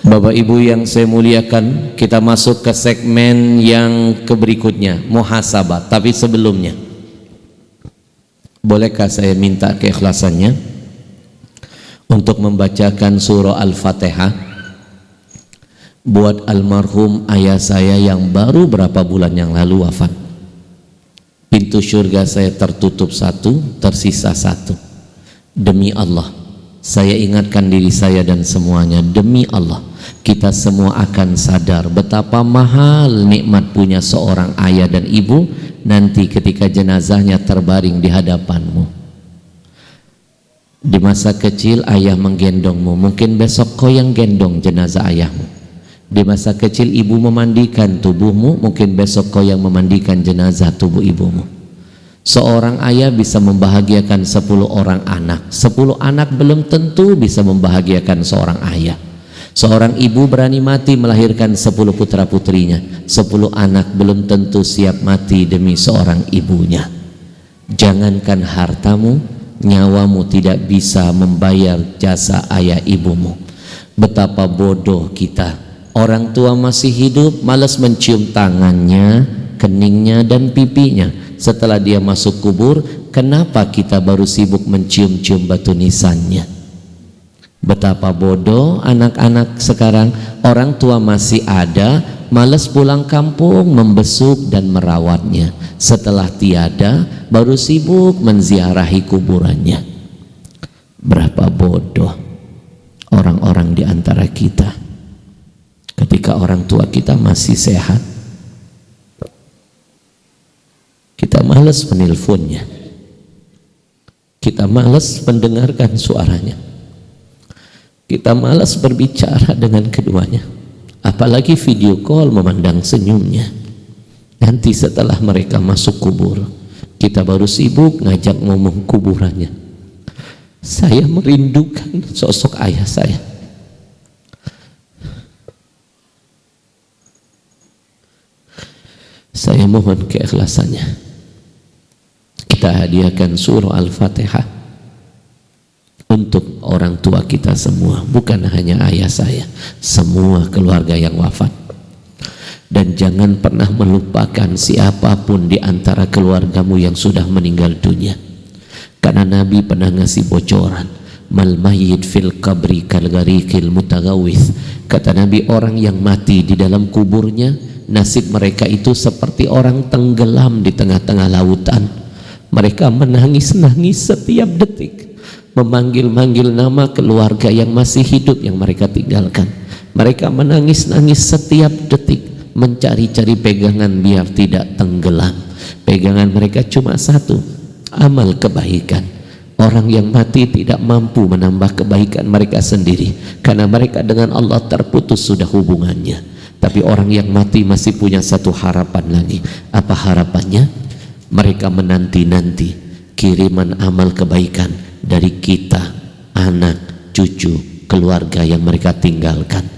Bapak Ibu yang saya muliakan, kita masuk ke segmen yang berikutnya, muhasabah. Tapi sebelumnya, bolehkah saya minta keikhlasannya untuk membacakan surah Al-Fatihah buat almarhum ayah saya yang baru berapa bulan yang lalu wafat. Pintu surga saya tertutup satu, tersisa satu. Demi Allah, saya ingatkan diri saya dan semuanya, demi Allah, kita semua akan sadar betapa mahal nikmat punya seorang ayah dan ibu nanti ketika jenazahnya terbaring di hadapanmu. Di masa kecil ayah menggendongmu, mungkin besok kau yang gendong jenazah ayahmu. Di masa kecil ibu memandikan tubuhmu, mungkin besok kau yang memandikan jenazah tubuh ibumu. Seorang ayah bisa membahagiakan 10 orang anak, 10 anak belum tentu bisa membahagiakan seorang ayah. Seorang ibu berani mati melahirkan 10 putra putrinya, 10 anak belum tentu siap mati demi seorang ibunya. Jangankan hartamu, nyawamu tidak bisa membayar jasa ayah ibumu. Betapa bodoh kita, orang tua masih hidup malas mencium tangannya, keningnya dan pipinya. Setelah dia masuk kubur, kenapa kita baru sibuk mencium-cium batu nisannya? Betapa bodoh anak-anak sekarang, orang tua masih ada, malas pulang kampung membesuk dan merawatnya. Setelah tiada, baru sibuk menziarahi kuburannya. Berapa bodoh orang-orang di antara kita ketika orang tua kita masih sehat. Kita malas menelponnya, kita malas mendengarkan suaranya, kita malas berbicara dengan keduanya, apalagi video call memandang senyumnya. Nanti setelah mereka masuk kubur, kita baru sibuk ngajak ngomong kuburannya. Saya merindukan sosok ayah saya. Saya mohon keikhlasannya, kita hadiahkan surah Al-Fatihah untuk orang tua kita semua, bukan hanya ayah saya, semua keluarga yang wafat. Dan jangan pernah melupakan siapapun di antara keluargamu yang sudah meninggal dunia, karena Nabi pernah ngasih bocoran, mal mayyit fil qabri kal gharikil mutagawith. Kata Nabi, orang yang mati di dalam kuburnya, nasib mereka itu seperti orang tenggelam di tengah-tengah lautan. Mereka menangis-nangis setiap detik, memanggil-manggil nama keluarga yang masih hidup yang mereka tinggalkan. Mereka menangis-nangis setiap detik, mencari-cari pegangan biar tidak tenggelam. Pegangan mereka cuma satu, amal kebaikan. Orang yang mati tidak mampu menambah kebaikan mereka sendiri, karena mereka dengan Allah terputus sudah hubungannya. Tapi orang yang mati masih punya satu harapan lagi. Apa harapannya? Mereka menanti-nanti kiriman amal kebaikan dari kita, anak, cucu, keluarga yang mereka tinggalkan.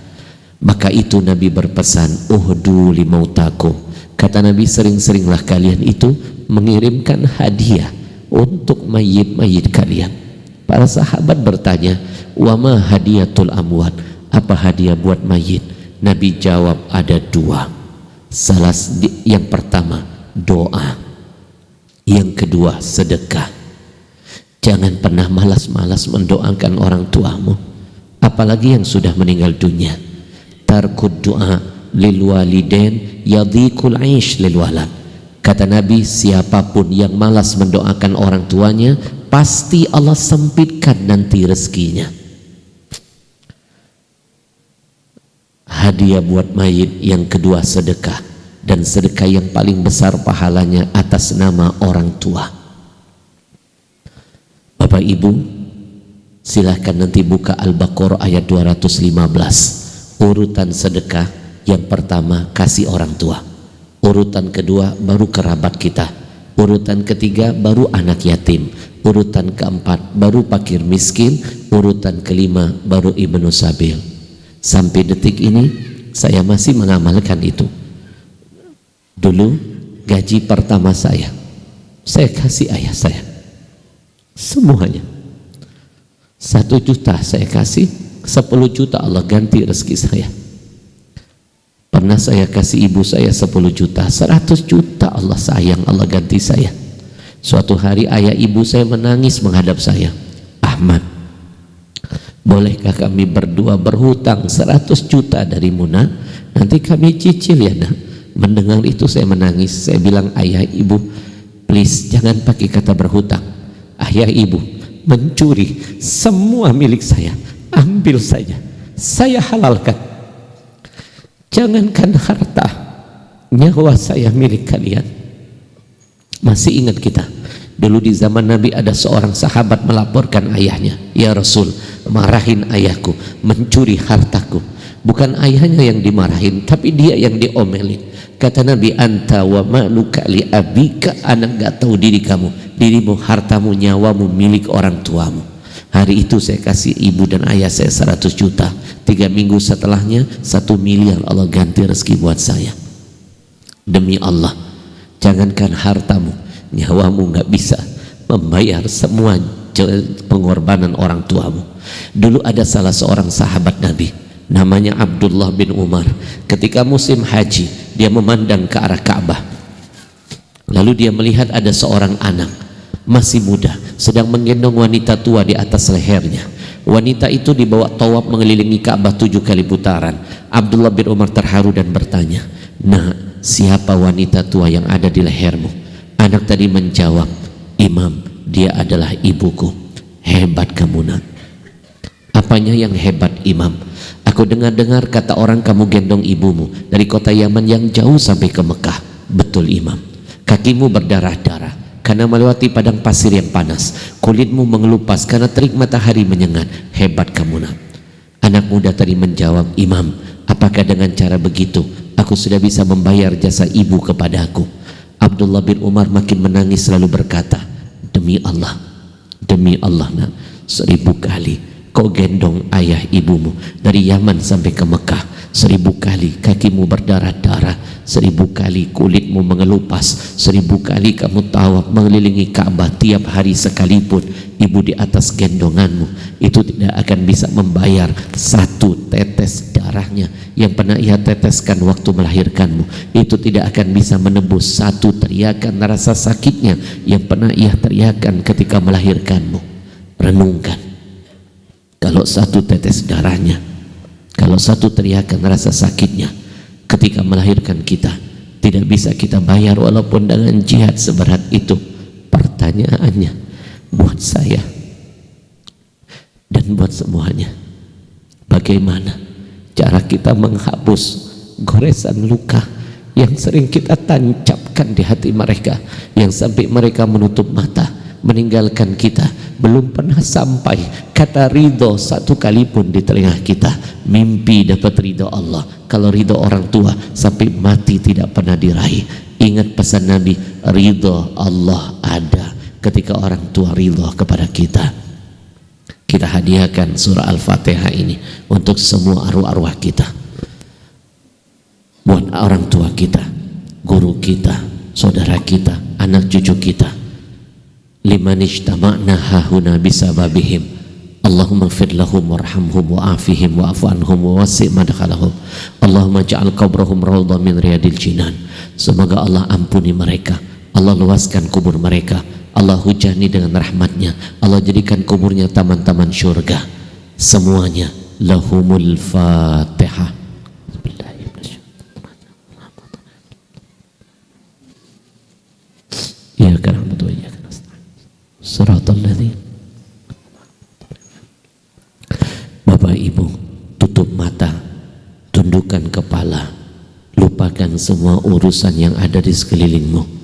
Maka itu Nabi berpesan, uhdu limautakum. Kata Nabi, sering-seringlah kalian itu mengirimkan hadiah untuk mayit-mayit kalian. Para sahabat bertanya, wa ma hadiyatul amwat, apa hadiah buat mayit? Nabi jawab, ada dua. Yang pertama doa, yang kedua sedekah. Jangan pernah malas-malas mendoakan orang tuamu, apalagi yang sudah meninggal dunia. Tarkud doa lil walidain yadhiqul aish lil walad. Kata Nabi, siapapun yang malas mendoakan orang tuanya, pasti Allah sempitkan nanti rezekinya. Hadiah buat mayit, yang kedua sedekah, dan sedekah yang paling besar pahalanya atas nama orang tua. Bapak Ibu, silahkan nanti buka Al-Baqarah ayat 215. Urutan sedekah yang pertama kasih orang tua, urutan kedua baru kerabat kita, urutan ketiga baru anak yatim, urutan keempat baru fakir miskin, urutan kelima baru ibnu sabil. Sampai detik ini saya masih mengamalkan itu. Dulu gaji pertama saya kasih ayah saya semuanya. 1 juta saya kasih, 10 juta Allah ganti rezeki saya. Pernah saya kasih ibu saya 10 juta, 100 juta Allah sayang, Allah ganti saya. Suatu hari ayah ibu saya menangis menghadap saya, Ahmad, bolehkah kami berdua berhutang 100 juta dari Muna? Nanti kami cicil ya nak. Mendengar itu saya menangis. Saya bilang, ayah ibu, please jangan pakai kata berhutang. Ayah ibu, mencuri semua milik saya, ambil saja, saya halalkan. Jangankan harta, nyawa saya milik kalian. Masih ingat kita dulu di zaman Nabi ada seorang sahabat melaporkan ayahnya, ya Rasul, marahin ayahku mencuri hartaku. Bukan ayahnya yang dimarahin, tapi dia yang diomelin. Kata Nabi, anta wa maluka li abika, anak gak tahu diri kamu, dirimu, hartamu, nyawamu milik orang tuamu. Hari itu saya kasih ibu dan ayah saya 100 juta. 3 minggu setelahnya 1 miliar Allah ganti rezeki buat saya. Demi Allah, jangankan hartamu, nyawamu gak bisa membayar semua pengorbanan orang tuamu. Dulu ada salah seorang sahabat Nabi, namanya Abdullah bin Umar. Ketika musim haji, dia memandang ke arah Ka'bah. Lalu dia melihat ada seorang anak masih muda sedang menggendong wanita tua di atas lehernya. Wanita itu dibawa tawaf mengelilingi Ka'bah 7 kali putaran. Abdullah bin Umar terharu dan bertanya, nah, siapa wanita tua yang ada di lehermu? Anak tadi menjawab, Imam, dia adalah ibuku. Hebat kamu nak. Apanya yang hebat, Imam? Aku dengar-dengar kata orang kamu gendong ibumu dari kota Yaman yang jauh sampai ke Mekah. Betul, Imam. Kakimu berdarah-darah karena melewati padang pasir yang panas, kulitmu mengelupas karena terik matahari menyengat. Hebat kamu nak. Anak muda tadi menjawab, Imam, apakah dengan cara begitu aku sudah bisa membayar jasa ibu kepadaku? Abdullah bin Umar makin menangis lalu berkata, demi Allah nak, 1000 kali kau gendong ayah ibumu dari Yaman sampai ke Mekah, 1000 kali kakimu berdarah-darah, 1000 kali kulitmu mengelupas, 1000 kali kamu tawaf mengelilingi Ka'bah tiap hari sekalipun ibu di atas gendonganmu, itu tidak akan bisa membayar 1 tetes darahnya yang pernah ia teteskan waktu melahirkanmu. Itu tidak akan bisa menebus 1 teriakan rasa sakitnya yang pernah ia teriakan ketika melahirkanmu. Renungkan, kalau 1 tetes darahnya, kalau 1 teriakan rasa sakitnya ketika melahirkan kita tidak bisa kita bayar walaupun dengan jihad seberat itu, pertanyaannya buat saya dan buat semuanya, bagaimana cara kita menghapus goresan luka yang sering kita tancapkan di hati mereka, yang sampai mereka menutup mata meninggalkan kita, belum pernah sampai kata ridho 1 kali pun di telinga kita. Mimpi dapat ridho Allah, kalau ridho orang tua sampai mati tidak pernah diraih. Ingat pesan Nabi, ridho Allah ada ketika orang tua ridho kepada kita. Kita hadiahkan surah Al-Fatihah ini untuk semua arwah-arwah kita, buat orang tua kita, guru kita, saudara kita, anak cucu kita. Liman ijtama'na hahuna bisababihim, Allahumma ighfir lahum warhamhum wa'afihim wa'fu anhum wa wasi' madkhalahum, Allahumma ja'al qabrahum rawdhan min riyadil jinan. Semoga Allah ampuni mereka, Allah luaskan kubur mereka, Allah hujani dengan rahmatnya, Allah jadikan kuburnya taman-taman syurga. Semuanya. Lahumul Fatihah. Ya karahmatu wa iyyaka nasta'in. Shiratal ladzina. Bapak Ibu, tutup mata, tundukkan kepala, lupakan semua urusan yang ada di sekelilingmu.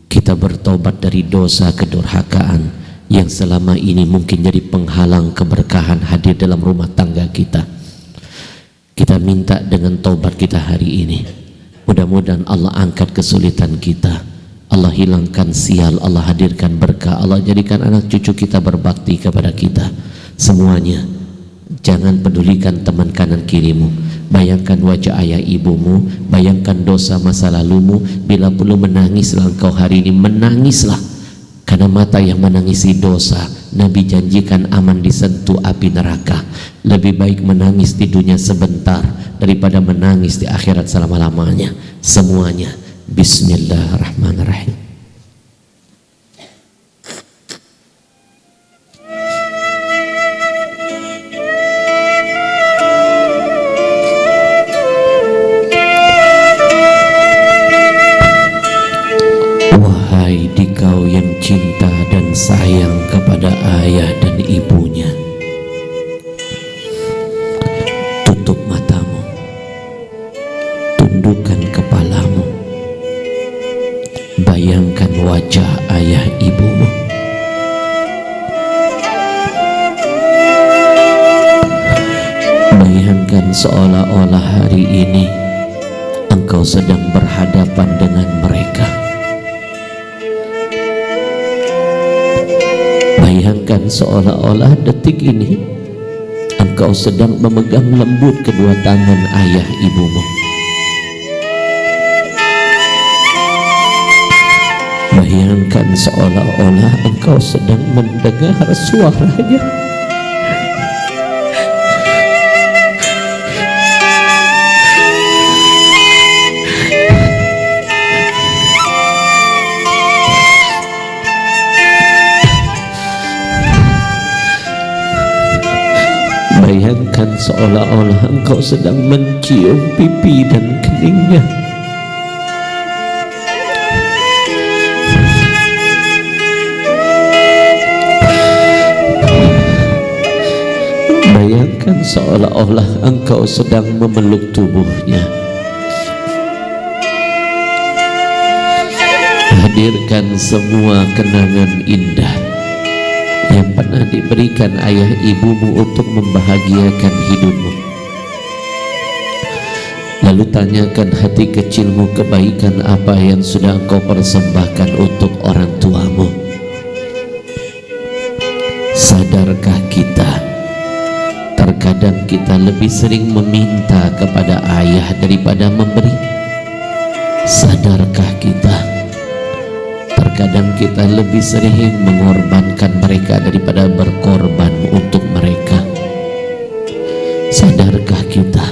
Kita bertobat dari dosa kedurhakaan yang selama ini mungkin jadi penghalang keberkahan hadir dalam rumah tangga kita. Kita minta dengan taubat kita hari ini, mudah-mudahan Allah angkat kesulitan kita, Allah hilangkan sial, Allah hadirkan berkah, Allah jadikan anak cucu kita berbakti kepada kita. Semuanya, jangan pedulikan teman kanan kirimu, bayangkan wajah ayah ibumu, bayangkan dosa masa lalumu. Bila perlu menangislah engkau hari ini, menangislah, karena Karena mata yang menangisi dosa, Nabi janjikan aman disentuh api neraka. Lebih baik menangis di dunia sebentar daripada menangis di akhirat selama-lamanya. Semuanya Bismillahirrahmanirrahim. Wahai dikau yang cinta dan sayang kepada ayah dan ibunya, tutup matamu, tundukkan kepalamu, bayangkan wajah ayah ibumu. Bayangkan seolah-olah hari ini engkau sedang berhadapan dengan mereka. Bayangkan seolah-olah detik ini engkau sedang memegang lembut kedua tangan ayah ibumu. Bayangkan seolah-olah engkau sedang mendengar suaranya. Bayangkan seolah-olah engkau sedang mencium pipi dan keningnya. Bayangkan seolah-olah engkau sedang memeluk tubuhnya. Hadirkan semua kenangan indah yang pernah diberikan ayah ibumu untuk membahagiakan hidupmu. Lalu tanyakan hati kecilmu, kebaikan apa yang sudah engkau persembahkan untuk orang tuamu. Sadarkah kita, terkadang kita lebih sering meminta kepada ayah daripada memberi? Sadarkah kita, terkadang kita lebih sering mengorbankan mereka daripada berkorban untuk mereka? Sadarkah kita,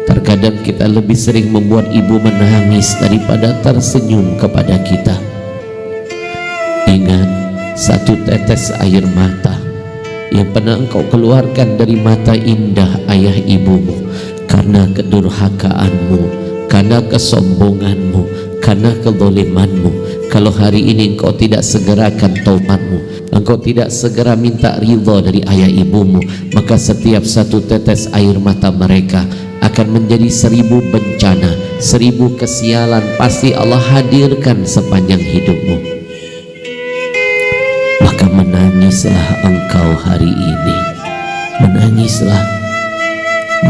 terkadang kita lebih sering membuat ibu menangis daripada tersenyum kepada kita? Ingat, satu tetes air mata yang pernah engkau keluarkan dari mata indah ayah ibumu karena kedurhakaanmu, karena kesombonganmu, karena kezalimanmu, kalau hari ini engkau tidak segerakan taubatmu, engkau tidak segera minta ridha dari ayah ibumu, maka setiap satu tetes air mata mereka akan menjadi 1000 bencana, 1000 kesialan pasti Allah hadirkan sepanjang hidupmu. Maka menangislah engkau hari ini, menangislah,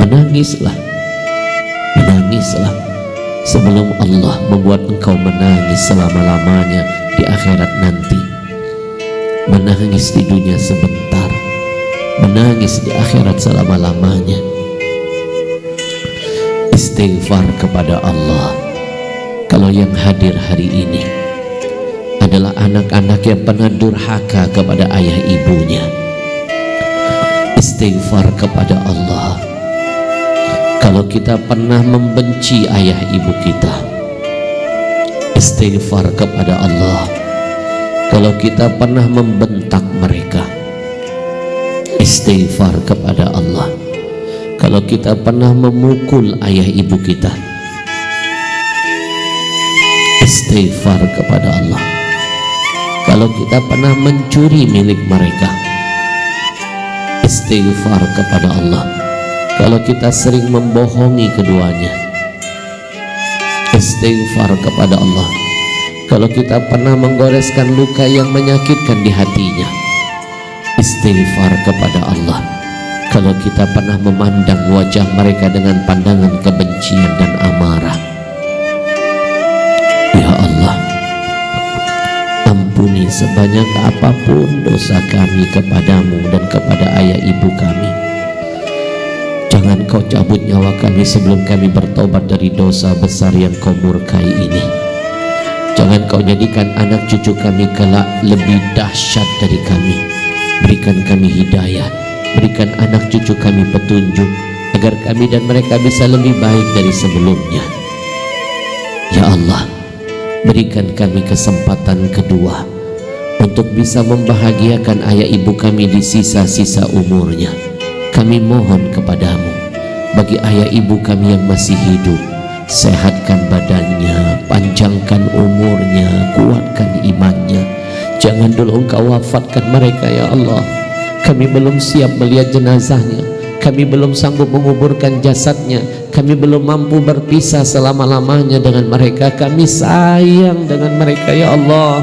menangislah, menangislah sebelum Allah membuat engkau menangis selama-lamanya di akhirat nanti. Menangis di dunia sebentar, menangis di akhirat selama-lamanya. Istighfar kepada Allah. Kalau yang hadir hari ini adalah anak-anak yang pernah durhaka kepada ayah ibunya, istighfar kepada Allah. Kalau kita pernah membenci ayah ibu kita, istighfar kepada Allah. Kalau kita pernah membentak mereka, istighfar kepada Allah. Kalau kita pernah memukul ayah ibu kita, istighfar kepada Allah. Kalau kita pernah mencuri milik mereka, istighfar kepada Allah. Kalau kita sering membohongi keduanya, istighfar kepada Allah. Kalau kita pernah menggoreskan luka yang menyakitkan di hatinya, istighfar kepada Allah. Kalau kita pernah memandang wajah mereka dengan pandangan kebencian dan amarah, ya Allah, ampuni sebanyak apapun dosa kami kepadamu dan kepada ayah ibu kami. Jangan kau cabut nyawa kami sebelum kami bertobat dari dosa besar yang kau murkai ini. Jangan kau jadikan anak cucu kami kelak lebih dahsyat dari kami. Berikan kami hidayah, berikan anak cucu kami petunjuk, agar kami dan mereka bisa lebih baik dari sebelumnya. Ya Allah, berikan kami kesempatan kedua untuk bisa membahagiakan ayah ibu kami di sisa-sisa umurnya. Kami mohon kepadamu, bagi ayah ibu kami yang masih hidup, sehatkan badannya, panjangkan umurnya, kuatkan imannya. Jangan dulu engkau wafatkan mereka ya Allah. Kami belum siap melihat jenazahnya, kami belum sanggup menguburkan jasadnya, kami belum mampu berpisah selama-lamanya dengan mereka. Kami sayang dengan mereka ya Allah.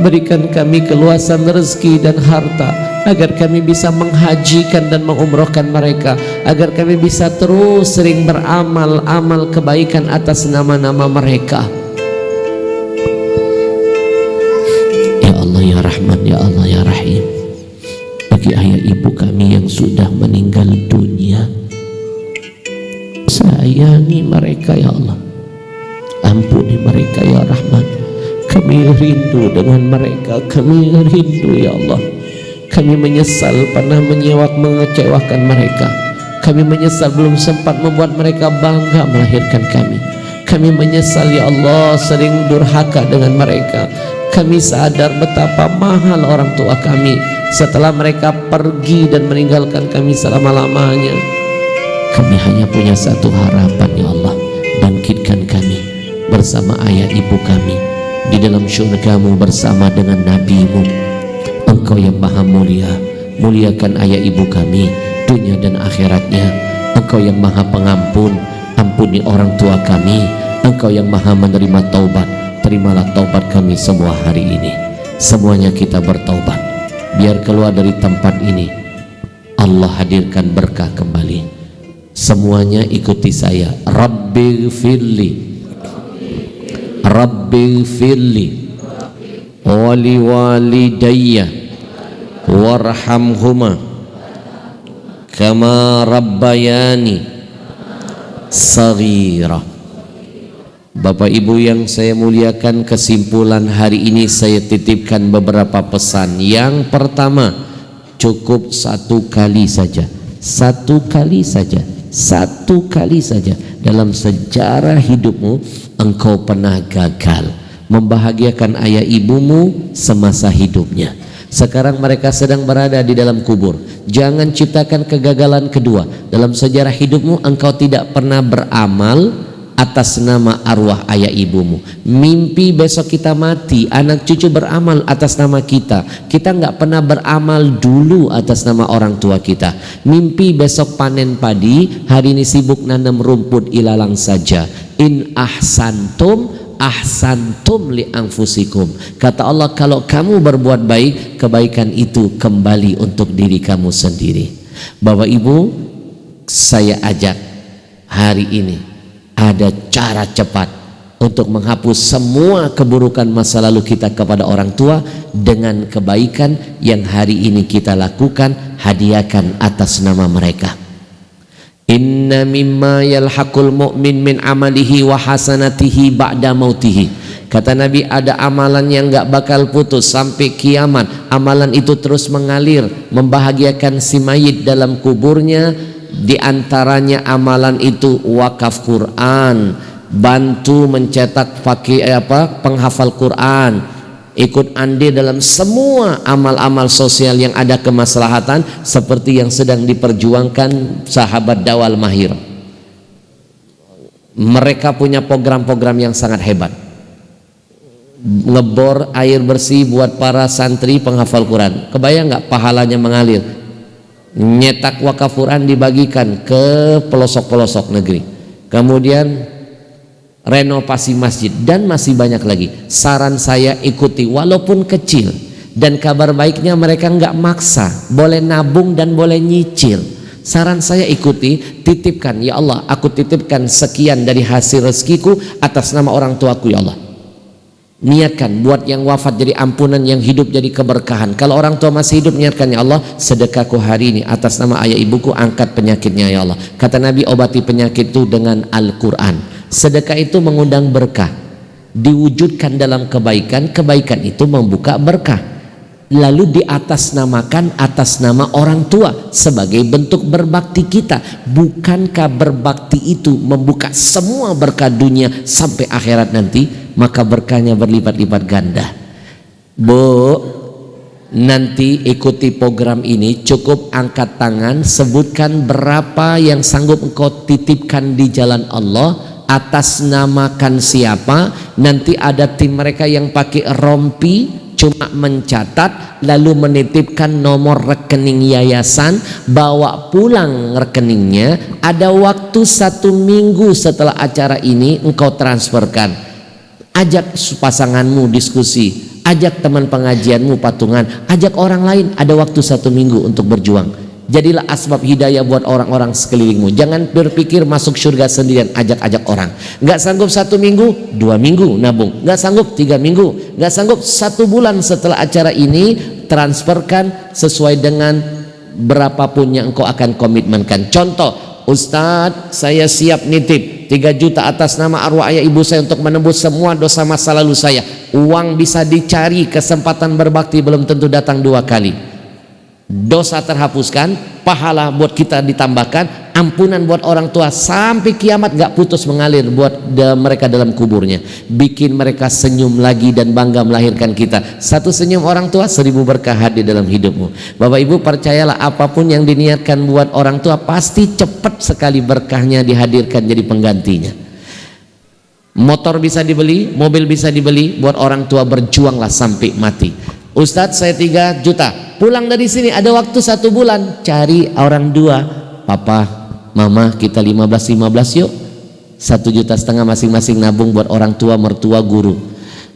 Berikan kami keluasan rezeki dan harta, agar kami bisa menghajikan dan mengumrohkan mereka, agar kami bisa terus sering beramal amal kebaikan atas nama-nama mereka. Ya Allah ya Rahman, ya Allah ya Rahim, bagi ayah ibu kami yang sudah meninggal dunia, sayangi mereka ya Allah, ampuni mereka ya Rahman. Kami rindu dengan mereka, kami rindu ya Allah. Kami menyesal pernah mengecewakan mereka. Kami menyesal belum sempat membuat mereka bangga melahirkan kami. Kami menyesal ya Allah sering durhaka dengan mereka. Kami sadar betapa mahal orang tua kami setelah mereka pergi dan meninggalkan kami selama-lamanya. Kami hanya punya satu harapan ya Allah, bangkitkan kami bersama ayah ibu kami di dalam syurga-Mu bersama dengan Nabi-Mu. Engkau yang maha mulia, muliakan ayah ibu kami dunia dan akhiratnya. Engkau yang maha pengampun, ampuni orang tua kami. Engkau yang maha menerima taubat, terimalah taubat kami semua hari ini. Semuanya kita bertaubat, biar keluar dari tempat ini Allah hadirkan berkah kembali. Semuanya ikuti saya. Rabbighfirli, Rabbighfirli wali walidayya warhamhuma kama rabbayani saghira. Bapak Ibu yang saya muliakan, kesimpulan hari ini saya titipkan beberapa pesan. Yang pertama, cukup satu kali saja, satu kali saja, satu kali saja dalam sejarah hidupmu engkau pernah gagal membahagiakan ayah ibumu semasa hidupnya. Sekarang mereka sedang berada di dalam kubur. Jangan ciptakan kegagalan kedua. Dalam sejarah hidupmu engkau tidak pernah beramal atas nama arwah ayah ibumu. Mimpi besok kita mati, anak cucu beramal atas nama kita. Kita nggak pernah beramal dulu atas nama orang tua kita. Mimpi besok panen padi, hari ini sibuk nanam rumput ilalang saja. In ahsantum ahsantum li anfusikum. Kata Allah, kalau kamu berbuat baik, kebaikan itu kembali untuk diri kamu sendiri. Bapak Ibu, saya ajak hari ini ada cara cepat untuk menghapus semua keburukan masa lalu kita kepada orang tua dengan kebaikan yang hari ini kita lakukan. Hadiahkan atas nama mereka. Inna mimma yalhaqul mu'min min amalihi wa hasanatihi ba'da mautihi. Kata Nabi, ada amalan yang gak bakal putus sampai kiamat. Amalan itu terus mengalir membahagiakan si mayit dalam kuburnya. Di antaranya amalan itu wakaf Quran, bantu mencetak penghafal Quran, ikut andil dalam semua amal-amal sosial yang ada kemaslahatan seperti yang sedang diperjuangkan sahabat Dawal Mahir. Mereka punya program-program yang sangat hebat. Ngebor air bersih buat para santri penghafal Quran. Kebayang nggak pahalanya mengalir? Nyetak wakaf Quran dibagikan ke pelosok-pelosok negeri. Kemudian renovasi masjid dan masih banyak lagi. Saran saya ikuti walaupun kecil, dan kabar baiknya mereka nggak maksa, boleh nabung dan boleh nyicil. Saran saya ikuti, titipkan, ya Allah aku titipkan sekian dari hasil rezekiku atas nama orang tuaku ya Allah. Niatkan buat yang wafat jadi ampunan, yang hidup jadi keberkahan. Kalau orang tua masih hidup, niatkan, ya Allah sedekahku hari ini atas nama ayah ibuku, angkat penyakitnya ya Allah. Kata Nabi, obati penyakit itu dengan Al-Quran. Sedekah itu mengundang berkah. diwujudkan dalam kebaikan, kebaikan itu membuka berkah, lalu diatasnamakan atas nama orang tua sebagai bentuk berbakti kita. Bukankah berbakti itu membuka semua berkah dunia sampai akhirat nanti? Maka berkahnya berlipat-lipat ganda. Bu, nanti ikuti program ini, cukup angkat tangan, sebutkan berapa yang sanggup engkau titipkan di jalan Allah, atas namakan siapa. Nanti ada tim mereka yang pakai rompi, cuma mencatat lalu menitipkan nomor rekening yayasan, bawa pulang rekeningnya. Ada waktu 1 minggu setelah acara ini engkau transferkan. Ajak pasanganmu diskusi, ajak teman pengajianmu patungan, ajak orang lain. Ada waktu 1 minggu untuk berjuang. Jadilah asbab hidayah buat orang-orang sekelilingmu. Jangan berpikir masuk surga sendirian, ajak-ajak orang. Nggak sanggup 1 minggu, 2 minggu nabung. Nggak sanggup 3 minggu, nggak sanggup 1 bulan setelah acara ini, transferkan sesuai dengan berapapun yang engkau akan komitmenkan. Contoh, Ustadz, saya siap nitip 3 juta atas nama arwah ayah ibu saya untuk menembus semua dosa masa lalu saya. Uang bisa dicari, kesempatan berbakti belum tentu datang 2 kali. Dosa terhapuskan, pahala buat kita ditambahkan, ampunan buat orang tua sampai kiamat gak putus mengalir buat mereka dalam kuburnya. Bikin mereka senyum lagi dan bangga melahirkan kita. 1 senyum orang tua, 1000 berkah hadir dalam hidupmu. Bapak Ibu percayalah, apapun yang diniatkan buat orang tua pasti cepat sekali berkahnya dihadirkan jadi penggantinya. Motor bisa dibeli, mobil bisa dibeli, buat orang tua berjuanglah sampai mati. Ustadz, saya 3 juta, pulang dari sini ada waktu 1 bulan, cari orang 2, papa, mama, kita 15-15 yuk, 1,5 juta masing-masing nabung buat orang tua, mertua, guru.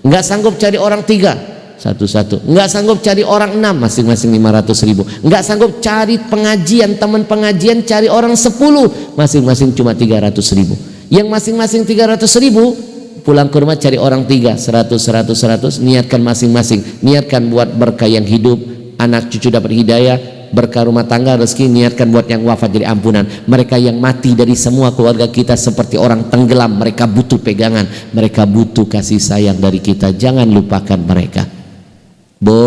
Nggak sanggup cari orang 3, 1-1. Nggak sanggup cari orang 6, masing-masing 500.000. Nggak sanggup cari pengajian, teman pengajian, cari orang 10, masing-masing cuma 300.000. Yang masing-masing 300.000, pulang ke rumah cari orang 3, 100, niatkan masing-masing. Niatkan buat berkah yang hidup, anak cucu dapat hidayah, berkah rumah tangga, rezeki. Niatkan buat yang wafat jadi ampunan. Mereka yang mati dari semua keluarga kita seperti orang tenggelam, mereka butuh pegangan, mereka butuh kasih sayang dari kita. Jangan lupakan mereka. Bu,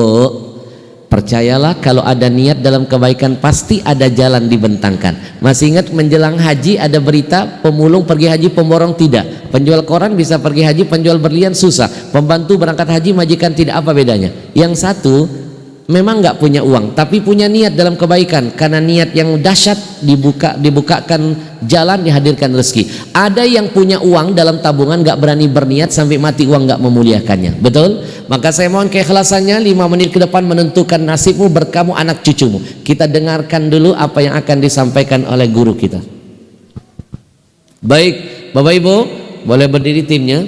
percayalah, kalau ada niat dalam kebaikan pasti ada jalan dibentangkan. Masih ingat menjelang haji ada berita pemulung pergi haji, pemborong tidak. Penjual koran bisa pergi haji, penjual berlian susah. Pembantu berangkat haji, majikan tidak. Apa bedanya? Yang satu memang nggak punya uang tapi punya niat dalam kebaikan, karena niat yang dahsyat dibukakan jalan, dihadirkan rezeki. Ada yang punya uang dalam tabungan nggak berani berniat, sampai mati uang nggak memuliakannya. Betul? Maka saya mohon keikhlasannya, 5 menit ke depan menentukan nasibmu, berkamu, anak cucumu. Kita dengarkan dulu apa yang akan disampaikan oleh guru kita. Baik Bapak Ibu, boleh berdiri timnya.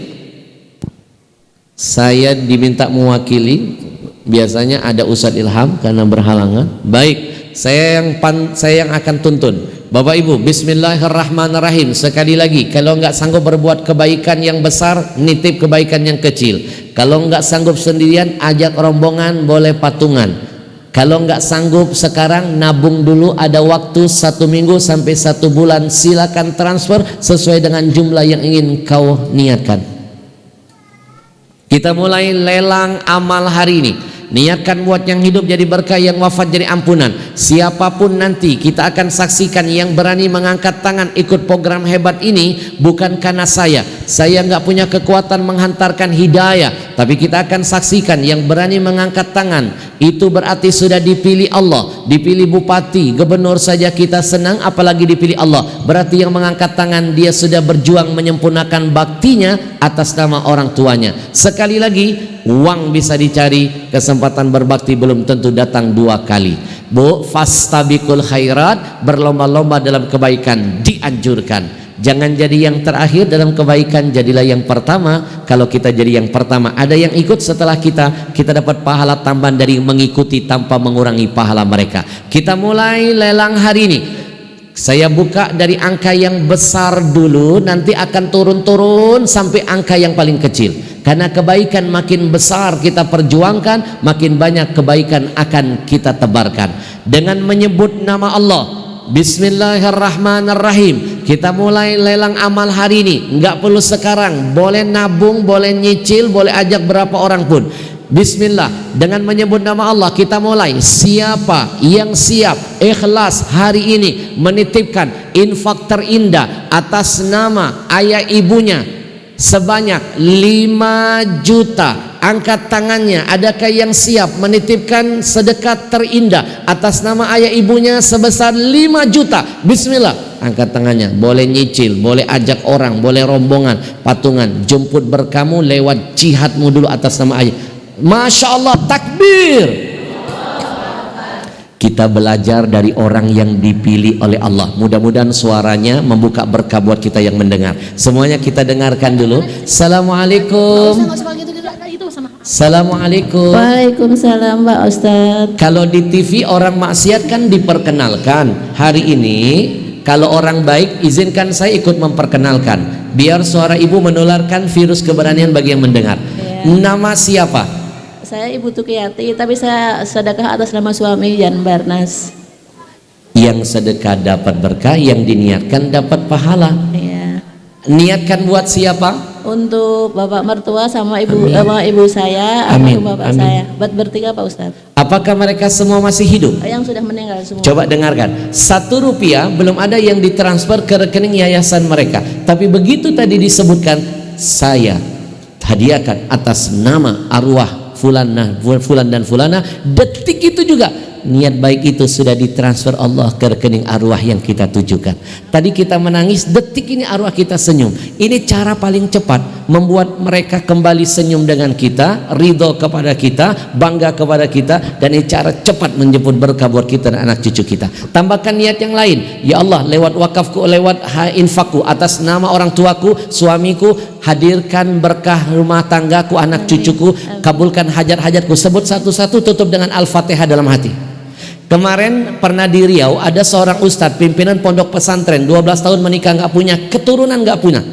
Saya diminta mewakili, biasanya ada Ustadz Ilham karena berhalangan. Baik, saya yang akan tuntun. Bapak Ibu, bismillahirrahmanirrahim. Sekali lagi, kalau nggak sanggup berbuat kebaikan yang besar, nitip kebaikan yang kecil. Kalau nggak sanggup sendirian, ajak rombongan, boleh patungan. Kalau nggak sanggup sekarang, nabung dulu, ada waktu 1 minggu sampai 1 bulan. Silakan transfer sesuai dengan jumlah yang ingin kau niatkan. Kita mulai lelang amal hari ini. Niatkan buat yang hidup jadi berkah, yang wafat jadi ampunan. Siapapun nanti kita akan saksikan yang berani mengangkat tangan ikut program hebat ini, bukan karena saya nggak punya kekuatan menghantarkan hidayah, tapi kita akan saksikan yang berani mengangkat tangan itu berarti sudah dipilih Allah. Dipilih bupati, gubernur saja kita senang, apalagi dipilih Allah. Berarti yang mengangkat tangan dia sudah berjuang menyempurnakan baktinya atas nama orang tuanya. Sekali lagi, uang bisa dicari, kesempatan berbakti belum tentu datang 2 kali. Bu, fastabiqul khairat, berlomba-lomba dalam kebaikan dianjurkan. Jangan jadi yang terakhir dalam kebaikan, jadilah yang pertama. Kalau kita jadi yang pertama, ada yang ikut setelah kita dapat pahala tambahan dari mengikuti tanpa mengurangi pahala mereka. Kita mulai lelang hari ini. Saya buka dari angka yang besar dulu, nanti akan turun-turun sampai angka yang paling kecil. Karena kebaikan makin besar kita perjuangkan, makin banyak kebaikan akan kita tebarkan. Dengan menyebut nama Allah, Bismillahirrahmanirrahim. Kita mulai lelang amal hari ini. Nggak perlu sekarang, boleh nabung, boleh nyicil, boleh ajak berapa orang pun. Bismillah, dengan menyebut nama Allah kita mulai. Siapa yang siap ikhlas hari ini menitipkan infak terindah atas nama ayah ibunya sebanyak 5 juta, angkat tangannya. Adakah yang siap menitipkan sedekah terindah atas nama ayah ibunya sebesar 5 juta? Bismillah, angkat tangannya. Boleh nyicil, boleh ajak orang, boleh rombongan, patungan, jemput berkamu lewat jihadmu dulu atas nama ayah. Masya Allah, takbir. Kita belajar dari orang yang dipilih oleh Allah. Mudah-mudahan suaranya membuka berkah buat kita yang mendengar. Semuanya kita dengarkan dulu. Assalamualaikum. Assalamualaikum. Waalaikumsalam Pak Ustadz. Kalau di TV orang maksiat kan diperkenalkan. Hari ini kalau orang baik, izinkan saya ikut memperkenalkan. Biar suara ibu menularkan virus keberanian bagi yang mendengar. Nama siapa? Saya Ibu Tukiyati, tapi saya sedekah atas nama suami Jan Barnas. Yang sedekah dapat berkah, yang diniatkan dapat pahala. Iya. Niatkan buat siapa? Untuk bapak mertua sama ibu saya, Amin. sama bapak Amin. saya. Buat bertiga Pak Ustadz. Apakah mereka semua masih hidup? Yang sudah meninggal semua. Coba dengarkan, 1 rupiah belum ada yang ditransfer ke rekening yayasan mereka. Tapi begitu tadi disebutkan, saya hadiahkan atas nama arwah fulan dan fulana, detik itu juga niat baik itu sudah ditransfer Allah ke rekening arwah yang kita tujukan. Tadi kita menangis, detik ini arwah kita senyum. Ini cara paling cepat membuat mereka kembali senyum dengan kita, ridho kepada kita, bangga kepada kita, dan ini cara cepat menjemput berkah buat kita dan anak cucu kita. Tambahkan niat yang lain. Ya Allah, lewat wakafku, lewat infakku atas nama orang tuaku, suamiku, hadirkan berkah rumah tanggaku, anak cucuku, kabulkan hajat-hajatku. Sebut satu-satu, tutup dengan Al-Fatihah dalam hati. Kemarin pernah di Riau ada seorang ustadz pimpinan pondok pesantren, 12 tahun menikah, nggak punya keturunan, nggak punya,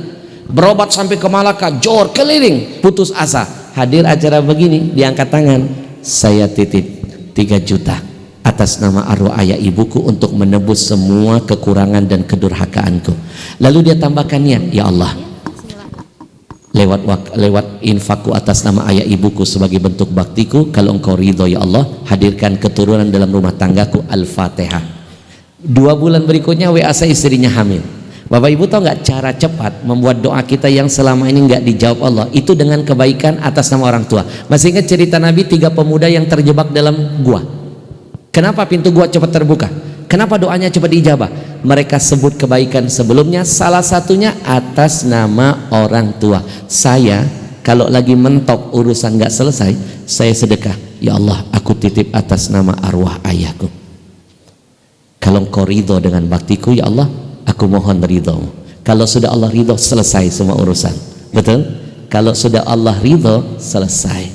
berobat sampai ke Malaka, Johor, keliling, putus asa. Hadir acara begini, diangkat tangan, saya titip 3 juta atas nama arwah ayah ibuku untuk menebus semua kekurangan dan kedurhakaanku. Lalu dia tambahkan niat, ya Allah, lewat infakku atas nama ayah ibuku sebagai bentuk baktiku, kalau engkau ridho ya Allah, hadirkan keturunan dalam rumah tanggaku. Al-Fatihah. 2 bulan berikutnya WA saya, istrinya hamil. Bapak Ibu tahu nggak cara cepat membuat doa kita yang selama ini nggak dijawab Allah itu dengan kebaikan atas nama orang tua. Masih ingat cerita Nabi 3 pemuda yang terjebak dalam gua? Kenapa pintu gua cepat terbuka? Kenapa doanya cepat diijabah? Mereka sebut kebaikan sebelumnya, salah satunya atas nama orang tua. Saya kalau lagi mentok urusan nggak selesai, saya sedekah. Ya Allah, aku titip atas nama arwah ayahku. Kalau engkau ridho dengan baktiku, ya Allah, aku mohon ridhomu. Kalau sudah Allah ridho, selesai semua urusan. Betul? Kalau sudah Allah ridho, selesai.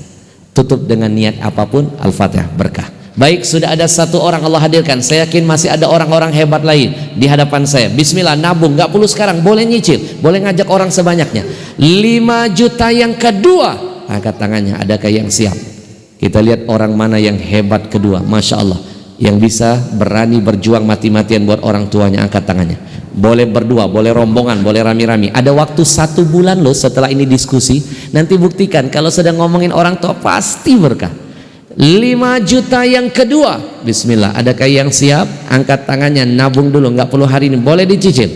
Tutup dengan niat apapun, Al-Fatihah, berkah. Baik, sudah ada 1 orang Allah hadirkan. Saya yakin masih ada orang-orang hebat lain di hadapan saya. Bismillah, nabung, nggak perlu sekarang, boleh nyicil, boleh ngajak orang sebanyaknya. 5 juta yang kedua, angkat tangannya. Adakah yang siap? Kita lihat orang mana yang hebat kedua. Masya Allah, yang bisa berani berjuang mati-matian buat orang tuanya, angkat tangannya. Boleh berdua, boleh rombongan, boleh rami-rami. Ada waktu 1 bulan loh setelah ini diskusi. Nanti buktikan kalau sedang ngomongin orang tua pasti berkah. 5 juta yang kedua, bismillah. Adakah yang siap? Angkat tangannya, nabung dulu, nggak perlu hari ini, boleh dicicil.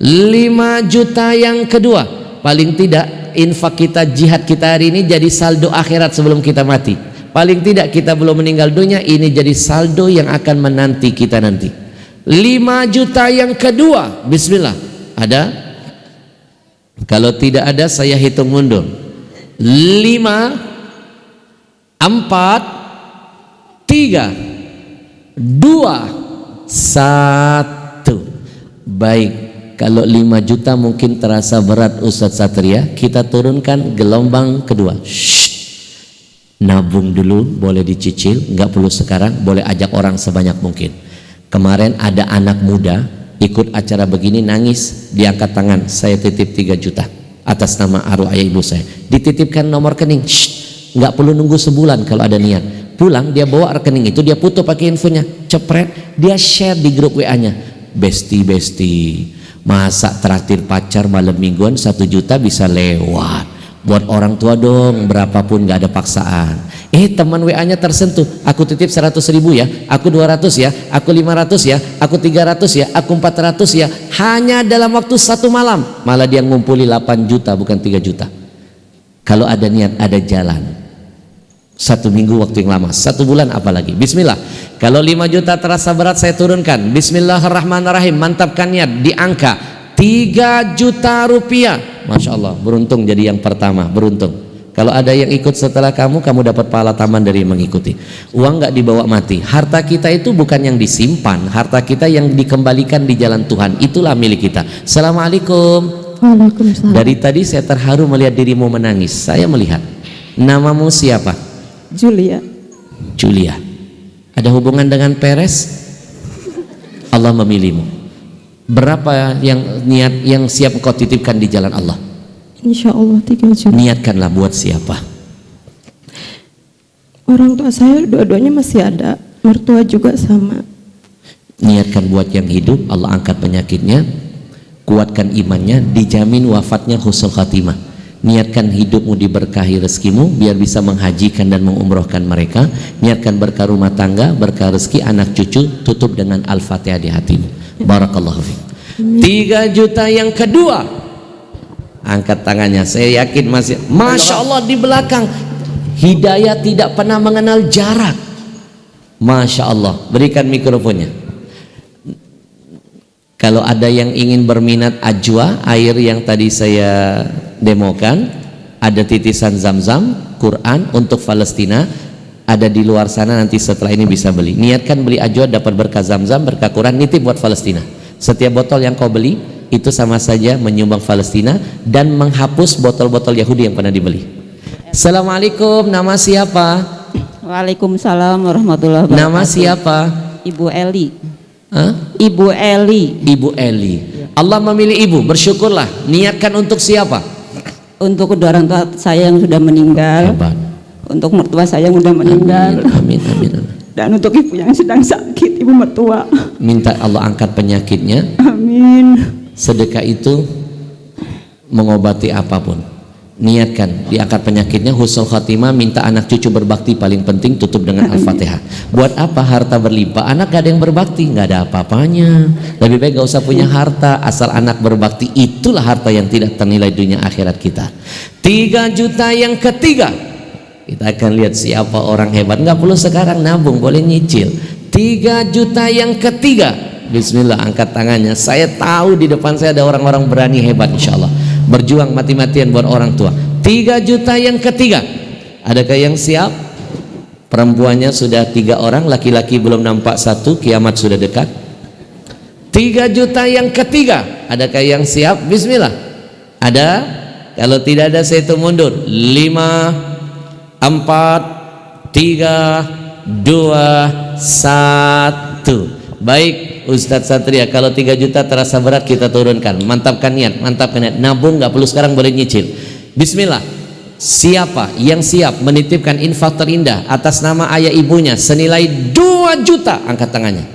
5 juta yang kedua, paling tidak infak kita, jihad kita hari ini jadi saldo akhirat sebelum kita mati. Paling tidak kita belum meninggal dunia, ini jadi saldo yang akan menanti kita nanti. 5 juta yang kedua, bismillah. Ada? Kalau tidak ada, saya hitung mundur. 5, 4, 3, 2, 1. Baik, kalau 5 juta mungkin terasa berat Ustadz Satria, kita turunkan gelombang kedua. Nabung dulu, boleh dicicil, nggak perlu sekarang, boleh ajak orang sebanyak mungkin. Kemarin ada anak muda ikut acara begini, nangis, diangkat tangan, saya titip 3 juta atas nama arwah ayah ibu saya. Dititipkan nomor rekening. Nggak perlu nunggu sebulan kalau ada niat. pulang dia bawa rekening itu, dia foto pakai infonya, cepret, dia share di grup WA-nya. Besti masa traktir pacar malam mingguan 1 juta bisa lewat. Buat orang tua dong, berapapun, gak ada paksaan. Teman WA-nya tersentuh, aku titip 100.000 ya, aku 200 ya, aku 500 ya, aku 300 ya, aku 400 ya. Hanya dalam waktu 1 malam malah dia ngumpuli 8 juta bukan 3 juta. Kalau ada niat, ada jalan. 1 minggu waktu yang lama, 1 bulan apalagi. Bismillah. Kalau 5 juta terasa berat, saya turunkan. Bismillahirrahmanirrahim. Mantapkan niat di angka 3 juta rupiah. Masya Allah, beruntung jadi yang pertama, beruntung. Kalau ada yang ikut setelah kamu dapat pahala tambahan dari yang mengikuti. Uang nggak dibawa mati. Harta kita itu bukan yang disimpan, harta kita yang dikembalikan di jalan Tuhan. Itulah milik kita. Assalamualaikum. Waalaikumsalam. Dari tadi saya terharu melihat dirimu menangis. Saya melihat. Namamu siapa? Julia. Julia. Ada hubungan dengan Peres? Allah memilihmu. Berapa yang siap kau titipkan di jalan Allah? Insya Allah 3 juta. Niatkanlah buat siapa? Orang tua saya dua-duanya masih ada, mertua juga sama. Niatkan buat yang hidup, Allah angkat penyakitnya, kuatkan imannya, dijamin wafatnya husnul khatimah. Niatkan hidupmu diberkahi rezekimu biar bisa menghajikan dan mengumrohkan mereka. Niatkan berkah rumah tangga, berkah rezeki, anak cucu, tutup dengan Al-Fatihah di hatimu. Barakallahu fiik. 3 juta yang kedua, angkat tangannya. Saya yakin masih, Masya Allah, di belakang. Hidayah tidak pernah mengenal jarak. Masya Allah. Berikan mikrofonnya. Kalau ada yang ingin berminat ajwa, air yang tadi saya demokan, ada titisan Zam-Zam, Quran untuk Palestina, ada di luar sana, nanti setelah ini bisa beli. Niatkan beli ajwa, dapat berkah Zam-Zam, berkah Quran, nitip buat Palestina. Setiap botol yang kau beli itu sama saja menyumbang Palestina dan menghapus botol-botol Yahudi yang pernah dibeli. Assalamualaikum, nama siapa? Waalaikumsalam warahmatullahi wabarakatuh. Nama siapa? Ibu Eli. Hah? Ibu Eli. Ibu Eli. Allah memilih ibu, bersyukurlah. Niatkan untuk siapa? Untuk kedua orang tua saya yang sudah meninggal. Hebat. Untuk mertua saya yang sudah meninggal. Amin, amin, amin. Dan untuk ibu yang sedang sakit, ibu mertua. Minta Allah angkat penyakitnya. Amin. Sedekah itu mengobati apapun. Niatkan diangkat penyakitnya, husnul khatimah, minta anak cucu berbakti, paling penting tutup dengan Al-Fatihah. Buat apa harta berlimpah? Anak gak ada yang berbakti, gak ada apa-apanya. Lebih baik gak usah punya harta, asal anak berbakti. Itulah harta yang tidak ternilai dunia akhirat kita. 3 juta yang ketiga, kita akan lihat siapa orang hebat. Gak perlu sekarang nabung, boleh nyicil. 3 juta yang ketiga, bismillah, angkat tangannya. Saya tahu di depan saya ada orang-orang berani hebat, insya Allah, berjuang mati-matian buat orang tua. 3 juta yang ketiga, adakah yang siap? Perempuannya sudah 3 orang, laki-laki belum nampak 1, kiamat sudah dekat. 3 juta yang ketiga, adakah yang siap? Bismillah. Ada? Kalau tidak ada saya hitung mundur. 5, 4, 3, 2, 1. Baik Ustadz Satria, kalau 3 juta terasa berat kita turunkan. Mantapkan niat, mantapkan niat. Nabung nggak perlu sekarang, boleh nyicil. Bismillah. Siapa yang siap menitipkan infak terindah atas nama ayah ibunya senilai 2 juta? Angkat tangannya.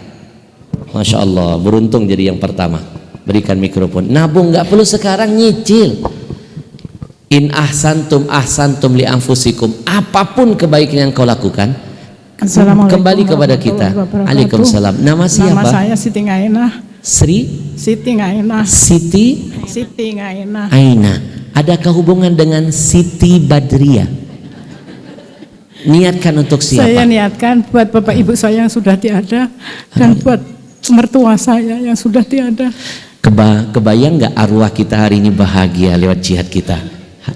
Masya Allah, beruntung jadi yang pertama. Berikan mikrofon. Nabung nggak perlu sekarang, nyicil. In ahsantum ahsantum li anfusikum. Apapun kebaikan yang kau lakukan, kembali kepada kita. Waalaikumsalam. Nama siapa? Nama saya Siti Ngainah. Siti Ngainah. Siti Ngainah. Aina. Adakah hubungan dengan Siti Badriah? Niatkan untuk siapa? Saya niatkan buat bapak ibu saya yang sudah tiada dan buat mertua saya yang sudah tiada. Kebayang nggak arwah kita hari ini bahagia lewat jihad kita?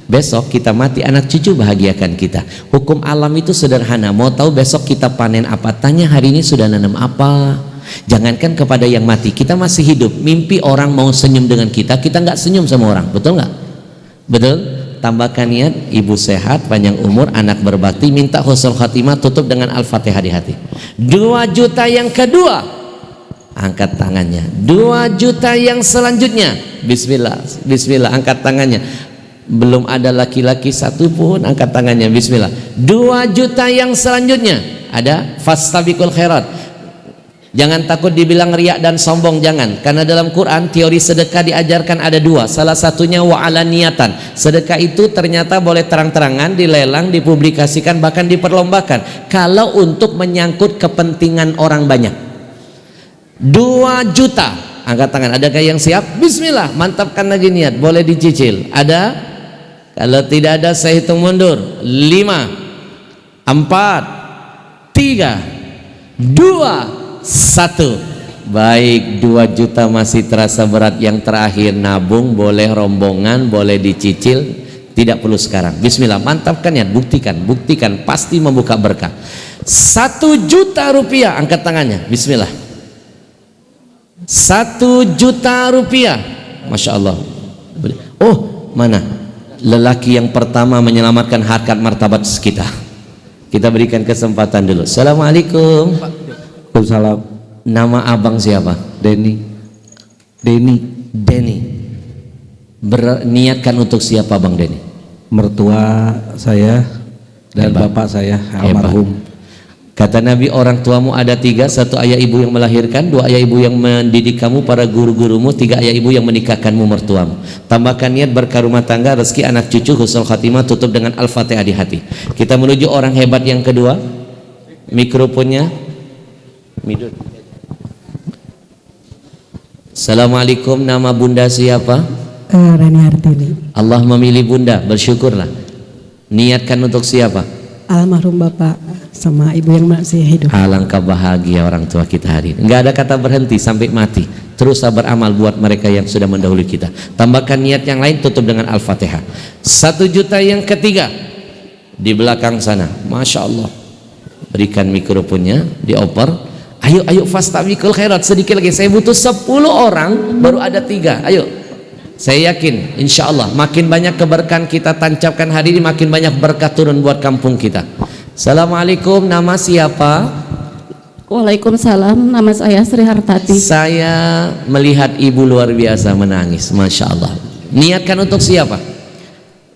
Besok kita mati, anak cucu bahagiakan kita. Hukum alam itu sederhana. Mau tahu besok kita panen apa? Tanya hari ini sudah nanam apa. Jangankan kepada yang mati, kita masih hidup. Mimpi orang mau senyum dengan kita, kita nggak senyum sama orang. Betul nggak? Betul? Tambahkan niat, ibu sehat, panjang umur, anak berbakti, minta husnul khatimah, tutup dengan Al-Fatihah di hati. 2 juta yang kedua, angkat tangannya. 2 juta yang selanjutnya, bismillah, bismillah, angkat tangannya. Belum ada laki-laki satu pun, angkat tangannya, bismillah. 2 juta yang selanjutnya, Ada fastabiqul khairat. Jangan takut dibilang riak dan sombong, jangan. Karena dalam Quran teori sedekah diajarkan ada dua. Salah satunya wa'ala niatan. Sedekah itu ternyata boleh terang-terangan, dilelang, dipublikasikan, bahkan diperlombakan. Kalau untuk menyangkut kepentingan orang banyak. 2 juta. Angkat tangan. Adakah yang siap? Bismillah. Mantapkan lagi niat. Boleh dicicil. Ada? Kalau tidak ada saya hitung mundur. 5, 4, 3, 2, 1. Baik, 2 juta masih terasa berat. Yang terakhir nabung, boleh rombongan, boleh dicicil, tidak perlu sekarang. Bismillah, mantapkan ya, buktikan, pasti membuka berkah. 1 juta rupiah, angkat tangannya. Bismillah. 1 juta rupiah, Masya Allah. Oh, mana lelaki yang pertama menyelamatkan harkat martabat kita? Kita berikan kesempatan dulu. Assalamualaikum. Salam. Nama abang siapa? Denny. Berniatkan untuk siapa Bang Denny? Mertua saya dan Hebat. bapak saya Hebat. almarhum. Kata Nabi, orang tuamu ada 3, 1 ayah ibu yang melahirkan, 2 ayah ibu yang mendidik kamu, para guru-gurumu, 3 ayah ibu yang menikahkanmu, mertuamu. Tambahkan niat berkah rumah tangga, rezeki, anak cucu, husnul khatimah, tutup dengan Al-Fatihah di hati. Kita menuju orang hebat yang kedua. Mikrofonnya Midun. Assalamualaikum, nama bunda siapa? Rani Hartini. Allah memilih bunda, bersyukurlah. Niatkan untuk siapa? Almarhum bapak sama ibu yang masih hidup. Alangkah bahagia orang tua kita hari ini. Enggak ada kata berhenti sampai mati. Terus beramal buat mereka yang sudah mendahului kita. Tambahkan niat yang lain, tutup dengan Al-Fatihah. 1 juta yang ketiga di belakang sana. Masya Allah. Berikan mikrofonnya, dioper. Ayo fastabiqul khairat, sedikit lagi. Saya butuh 10 orang, baru ada 3. Ayo. Saya yakin insya Allah makin banyak keberkahan kita tancapkan hari ini, makin banyak berkah turun buat kampung kita. Assalamualaikum, nama siapa? Waalaikumsalam, nama saya Sri Hartati. Saya melihat ibu luar biasa menangis, Masya Allah. Niatkan untuk siapa?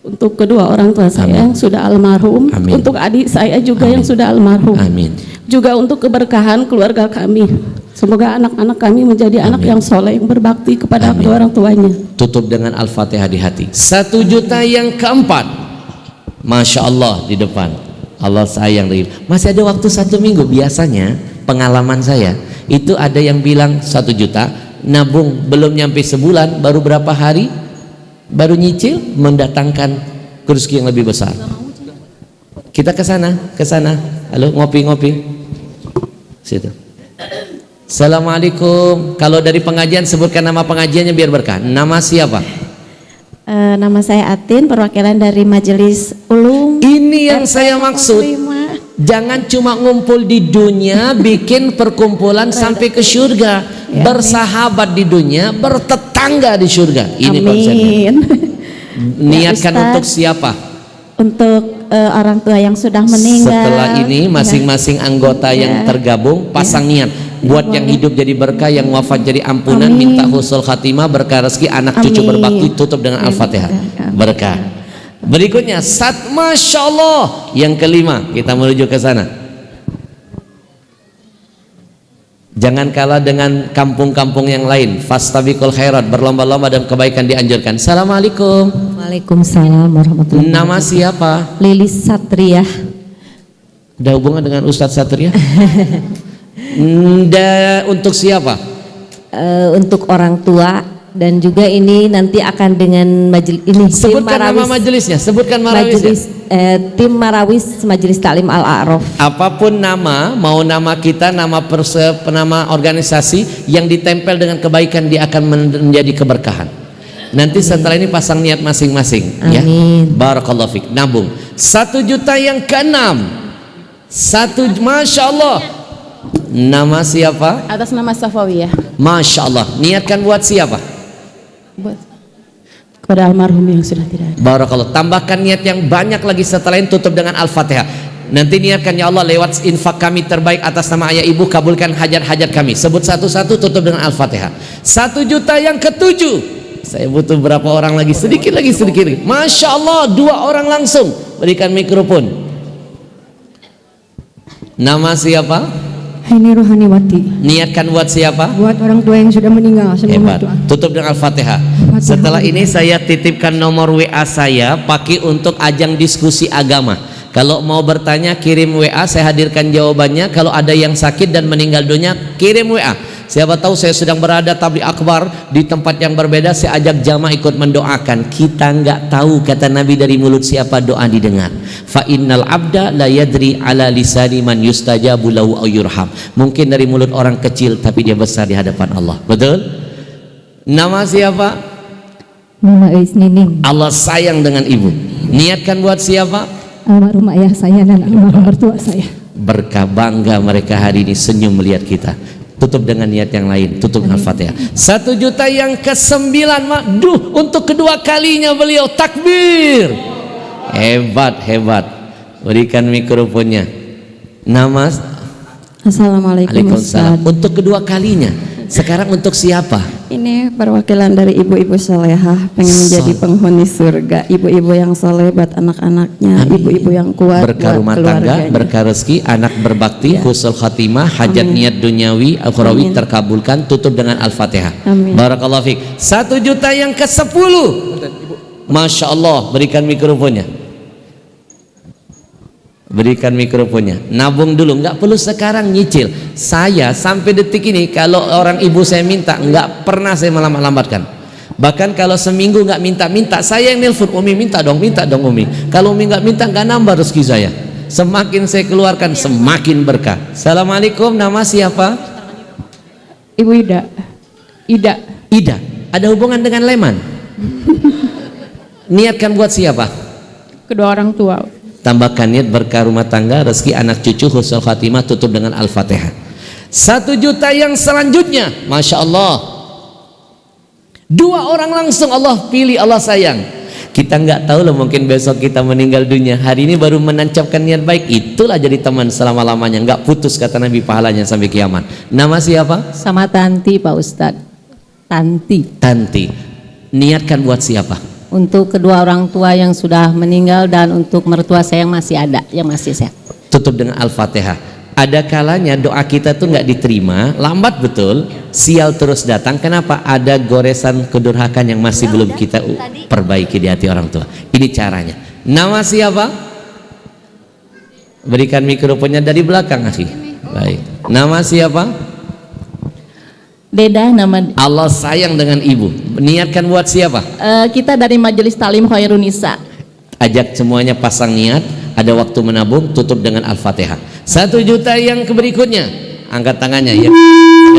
Untuk kedua orang tua saya Amin. yang sudah almarhum. Amin. Untuk adik saya juga Amin. yang sudah almarhum. Amin. Juga untuk keberkahan keluarga kami. Semoga anak-anak kami menjadi anak yang soleh, yang berbakti kepada Amin. kedua orang tuanya. Tutup dengan Al-Fatihah di hati. 1 juta yang keempat, Masya Allah, di depan. Allah sayang. Masih ada waktu 1 minggu. Biasanya pengalaman saya itu ada yang bilang 1 juta, nabung belum nyampe sebulan, baru berapa hari baru nyicil, mendatangkan rezeki yang lebih besar. Kita ke sana. Halo, ngopi situ. Assalamualaikum. Kalau dari pengajian sebutkan nama pengajiannya biar berkah. Nama siapa? Nama saya Atin, perwakilan dari Majelis Ulum. Ini yang saya maksud. 05. Jangan cuma ngumpul di dunia, bikin perkumpulan sampai ke surga. Ya, bersahabat di dunia, bertetangga di surga. Ini konsepnya. Amin. Niatkan Ya, untuk siapa? Untuk orang tua yang sudah meninggal. Setelah ini masing-masing anggota yang tergabung pasang niat buat yang hidup jadi berkah, yang wafat jadi ampunan. Amin. Minta husnul khatimah, berkah rezeki, anak cucu Amin. berbakti. Tutup dengan Al-Fatihah, berkah. Berikutnya Masya Allah, yang kelima. Kita menuju ke sana. Jangan kalah dengan kampung-kampung yang lain. Fastabiqul khairat, berlomba-lomba dalam kebaikan dianjurkan. Assalamualaikum. Waalaikumsalam warahmatullahi Nama siapa? Lilis Satria. Ada hubungan dengan Ustadz Satria? Untuk siapa? Untuk orang tua dan juga ini nanti akan dengan majelis ini. Sebutkan nama majelisnya. Sebutkan marawisnya. Tim Marawis Majelis Taklim Al-A'raf. Apapun nama, mau nama kita, nama nama organisasi yang ditempel dengan kebaikan, dia akan menjadi keberkahan. Nanti setelah ini pasang niat masing-masing. Ya. Amin. Barakallahu fiik. Nabung. 1 juta yang ke-6. Masya Allah. Nama siapa? Atas nama Safawiyah. Masya Allah. Niatkan buat siapa? Buat kepada almarhum yang sudah tidak ada. Barakallah. Tambahkan niat yang banyak lagi setelah ini, tutup dengan Al-Fatihah. Nanti niatkan, ya Allah, lewat infak kami terbaik atas nama ayah ibu, kabulkan hajat-hajat kami. Sebut satu-satu, tutup dengan Al-Fatihah. 1 juta yang ke-7. Saya butuh berapa orang lagi? Sedikit lagi. Masya Allah, 2 orang langsung. Berikan mikrofon. Nama siapa? Haini Rohaniwati. Niatkan buat siapa? Buat orang tua yang sudah meninggal. Hebat. Tutup dengan Al-Fatihah. Setelah ini saya titipkan nomor WA saya, pakai untuk ajang diskusi agama. Kalau mau bertanya kirim WA, saya hadirkan jawabannya. Kalau ada yang sakit dan meninggal dunia, kirim WA. Siapa tahu saya sedang berada tabligh akbar di tempat yang berbeda, saya ajak jamaah ikut mendoakan. Kita nggak tahu, kata Nabi, dari mulut siapa doa didengar. Fa innal abda la yadri ala lisani man yustajabu lahu aw yurham. Mungkin dari mulut orang kecil tapi dia besar di hadapan Allah. Betul? Nama siapa? Nama Eis Nining. Allah sayang dengan ibu. Niatkan buat siapa? Almarhum ayah saya dan almarhum mertua saya. Berkah bangga mereka hari ini senyum melihat kita. Tutup dengan niat yang lain. Tutup dengan Al-Fatihah. 1 juta yang ke-9, Mak. Duh, untuk kedua kalinya beliau takbir. Hebat, hebat. Berikan mikrofonnya. Nama? Assalamualaikum Ustaz. Waalaikumsalam. Untuk kedua kalinya. Sekarang untuk siapa? Ini perwakilan dari ibu-ibu solehah pengen menjadi penghuni surga. Ibu-ibu yang soleh buat anak-anaknya, ibu-ibu yang kuat Berkah buat rumah tangga, keluarganya. berkah rezeki, anak berbakti, husnul khatimah, hajat niat duniawi, akhrawi terkabulkan. Tutup dengan Al-Fatihah. Amin. Barakallahu fiik. 1 juta yang ke-10. Masya Allah. Berikan mikrofonnya. Berikan mikrofonnya. Nabung dulu, nggak perlu sekarang nyicil. Saya sampai detik ini kalau orang ibu saya minta, nggak pernah saya melambat-lambatkan. Bahkan kalau seminggu nggak minta-minta, saya yang nelpon, Umi minta dong Umi. Kalau Umi nggak minta, nggak nambah rezeki saya. Semakin saya keluarkan, semakin berkah. Assalamualaikum. Nama siapa? Ibu Ida. Ida. Ida. Ada hubungan dengan Leman? Niatkan buat siapa? Kedua orang tua. Tambahkan niat berkah rumah tangga, rezeki anak cucu, husnul khatimah. Tutup dengan Al-Fatihah. 1 juta yang selanjutnya, Masya Allah. 2 orang langsung Allah pilih, Allah sayang. Kita nggak tahu loh, mungkin besok kita meninggal dunia. Hari ini baru menancapkan niat baik, itulah jadi teman selama-lamanya. Nggak putus, kata Nabi, pahalanya sampai kiamat. Nama siapa? Sama Tanti, Pak Ustadz. Tanti. Tanti. Niatkan buat siapa? Untuk kedua orang tua yang sudah meninggal dan untuk mertua saya yang masih ada, yang masih sehat. Tutup dengan Al-Fatihah. Ada kalanya doa kita tuh nggak diterima, lambat betul, sial terus datang. Kenapa? Ada goresan kedurhakan yang masih belum kita perbaiki di hati orang tua. Ini caranya. Nama siapa? Berikan mikrofonnya dari belakang, akhi. Baik. Nama siapa? Deda nama. Allah sayang dengan ibu. Niatkan buat siapa? Kita dari Majelis Talim Khairunisa. Ajak semuanya pasang niat. Ada waktu menabung. Tutup dengan Al-Fatihah. 1 juta yang berikutnya. Angkat tangannya ya.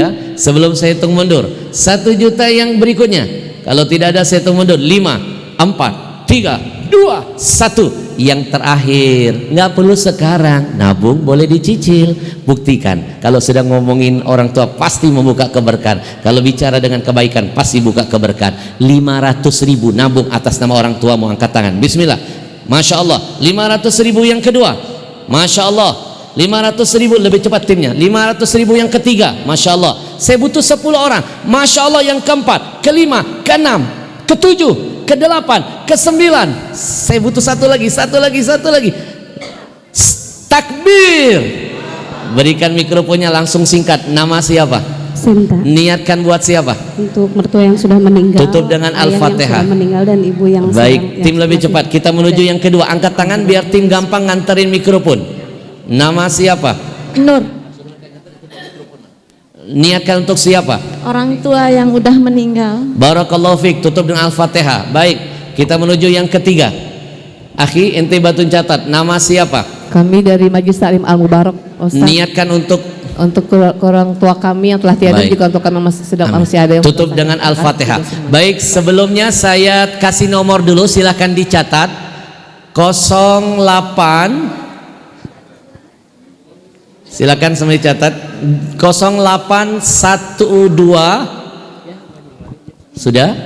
Ya. Sebelum saya hitung mundur. 1 juta yang berikutnya. Kalau tidak ada saya hitung mundur. 5, 4, 3, 2, 1. Yang terakhir, nggak perlu sekarang, nabung boleh dicicil. Buktikan kalau sedang ngomongin orang tua pasti membuka keberkahan. Kalau bicara dengan kebaikan pasti buka keberkahan. 500.000 nabung atas nama orang tua. Mau angkat tangan? Bismillah. Masya Allah. 500.000 yang kedua. Masya Allah. 500.000, lebih cepat timnya. 500.000 yang ketiga. Masya Allah. Saya butuh 10 orang. Masya Allah. Yang keempat, kelima, keenam, ketujuh, ke-8, ke-9. Saya butuh satu lagi. Takbir. Berikan mikrofonnya langsung singkat. Nama siapa? Sinta. Niatkan buat siapa? Untuk mertua yang sudah meninggal. Tutup dengan ayah Al-Fatihah. yang sudah meninggal dan ibu yang Baik, tim lebih cepat. Kita menuju yang kedua. Angkat tangan biar tim gampang nganterin mikrofon. Nama siapa? Nur, Niatkan untuk siapa? orang tua yang udah meninggal. Barakallahu fiik. Tutup dengan Al-Fatihah. Baik, kita menuju yang ketiga. Akhi, ente batun catat. Nama siapa? Kami dari Majelis Taklim Al Mubarak, Ustaz. Niatkan untuk orang tua kami yang telah tiada, Baik. juga untuk kami masih ada yang tutup dengan Al-Fatihah. Baik, sebelumnya saya kasih nomor dulu, silahkan dicatat. 08, silakan semua dicatat. 0812. Sudah?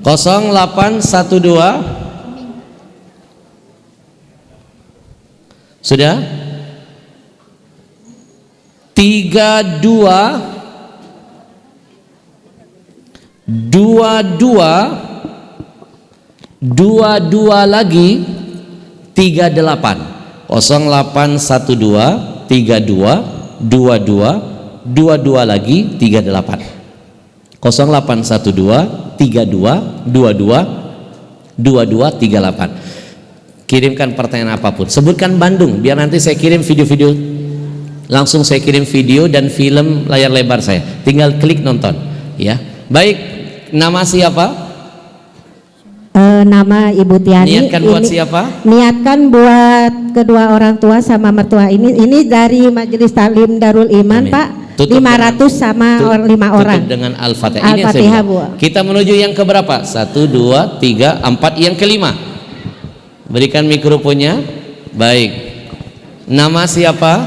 0812. Sudah? 32 lagi 38. 0812 32 22 22 lagi 38. 0812 32 22 22 38. Kirimkan pertanyaan apapun, sebutkan Bandung biar nanti saya kirim video-video, langsung saya kirim video dan film layar lebar saya, tinggal klik nonton ya. Baik, nama siapa? Nama Ibu Tiani. Niatkan buat siapa? Niatkan buat kedua orang tua sama mertua ini dari Majelis Taklim Darul Iman. Amin. Pak. Tutup 500 sama 5 orang. Tutup dengan Al-Fatihah. Ini yang saya Al-Fatihah, bilang. Bu. Kita menuju yang keberapa? 1, 2, 3, 4, yang kelima. Berikan mikrofonnya. Baik. Nama siapa?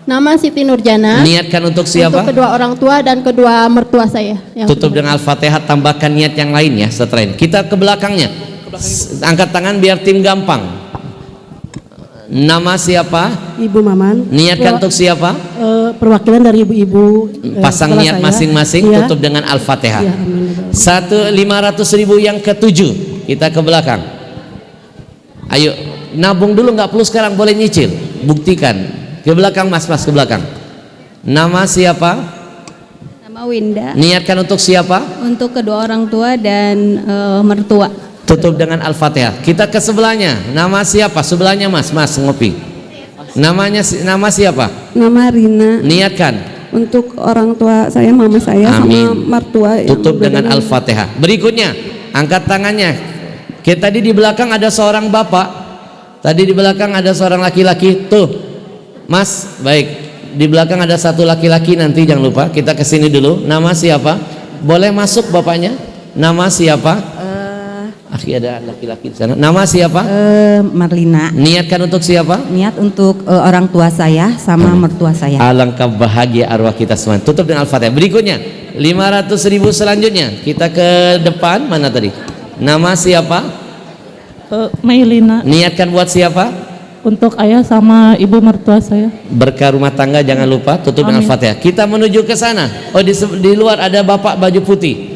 Nama Siti Nurjana. Niatkan untuk siapa? Untuk kedua orang tua dan kedua mertua saya. Tutup dengan Al-Fatihah, tambahkan niat yang lain ya setelah ini. Kita ke belakangnya. Angkat tangan biar tim gampang. Nama siapa? Ibu Maman. Niatkan untuk siapa? Perwakilan dari ibu-ibu. Pasang setelah niat saya. masing-masing, Iya. tutup dengan Al-Fatihah. Iya, amin. 500.000 yang ke-7. Kita ke belakang. Ayo, nabung dulu, nggak perlu sekarang, boleh nyicil. Buktikan. Ke belakang mas, ke belakang. Nama siapa? Nama Winda. Niatkan untuk siapa? Untuk kedua orang tua dan mertua. Tutup dengan Al-Fatihah. Kita ke sebelahnya. Nama siapa? Sebelahnya mas ngopi. Nama siapa? Nama Rina. Niatkan. Untuk orang tua saya, mama saya Amin. sama mertua. Tutup dengan Al-Fatihah. Berikutnya, angkat tangannya. Kita tadi di belakang ada seorang bapak. Tadi di belakang ada seorang laki-laki. Tuh, mas, baik. Di belakang ada satu laki-laki, nanti jangan lupa. Kita kesini dulu. Nama siapa? Boleh masuk bapaknya? Nama siapa? Akhi, ada laki-laki di sana. Nama siapa? Marlina. Niatkan untuk siapa? Niat untuk orang tua saya sama mertua saya. Alangkah bahagia arwah kita semua. Tutup dengan Al-Fatihah. Berikutnya 500.000 selanjutnya. Kita ke depan. Mana tadi? Nama siapa? Mailina, Niatkan buat siapa? untuk ayah sama ibu mertua saya. Berkah rumah tangga, jangan lupa. Tutup dengan Al-Fatihah. Kita menuju ke sana. Oh, di luar ada bapak baju putih.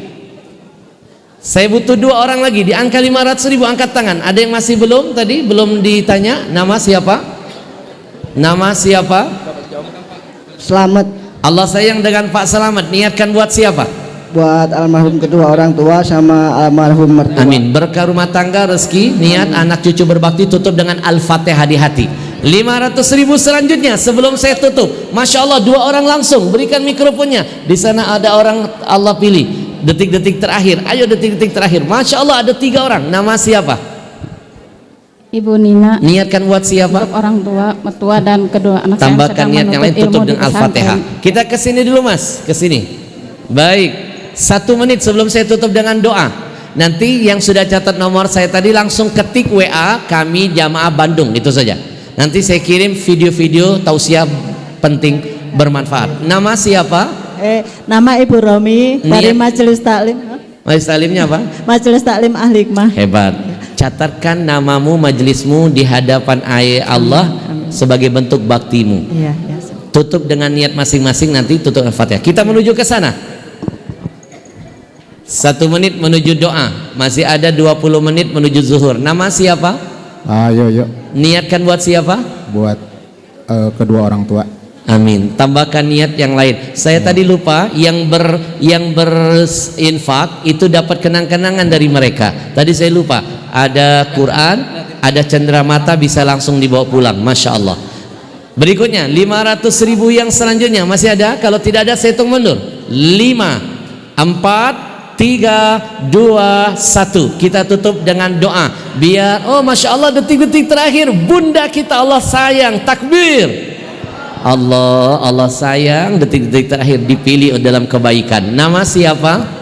Saya butuh 2 orang lagi. Di angka 500.000, angkat tangan. Ada yang masih belum tadi? Belum ditanya. Nama siapa? Nama siapa? Selamat. Allah sayang dengan Pak Selamat. Niatkan buat siapa? Buat almarhum kedua orang tua sama almarhum mertua. Amin. Berkah rumah tangga, rezeki, niat anak cucu berbakti. Tutup dengan Al-Fatihah di hati. 500.000 selanjutnya sebelum saya tutup. Masya Allah, 2 orang langsung. Berikan mikrofonnya. Di sana ada orang Allah pilih. Detik-detik terakhir. Ayo detik-detik terakhir. Masya Allah, ada 3 orang. Nama siapa? Ibu Nina. Niatkan buat siapa? Untuk orang tua, mertua dan kedua anak saya. Tambahkan niat yang lain. Tutup dengan Al-Fatihah. Kita kesini dulu mas. Kesini. Baik. 1 menit sebelum saya tutup dengan doa. Nanti yang sudah catat nomor saya tadi langsung ketik WA kami Jamaah Bandung. Itu saja. Nanti saya kirim video-video tausiah penting bermanfaat. Nama siapa? Nama Ibu Romi dari Majelis Taklim. Majelis Taklimnya apa? Majelis Taklim Ahli Hikmah. Hebat. Catatkan namamu, majelismu di hadapan Allah sebagai bentuk baktimu. Iya, ya. Tutup dengan niat masing-masing, nanti tutup Al-Fatihah. Kita menuju ke sana. 1 menit menuju doa. Masih ada 20 menit menuju zuhur. Nama siapa? Ayo. Niatkan buat siapa? Buat kedua orang tua. Amin. Tambahkan niat yang lain. Saya tadi lupa yang berinfak itu dapat kenang-kenangan dari mereka. Tadi saya lupa. Ada Quran, ada cenderamata, bisa langsung dibawa pulang. Masya Allah. Berikutnya 500.000 yang selanjutnya masih ada. Kalau tidak ada saya hitung mundur. 5, 4, 3, 2, 1. Kita tutup dengan doa. Biar Masya Allah, detik-detik terakhir Bunda kita Allah sayang. Takbir. Allah sayang, detik-detik terakhir dipilih dalam kebaikan. Nama siapa?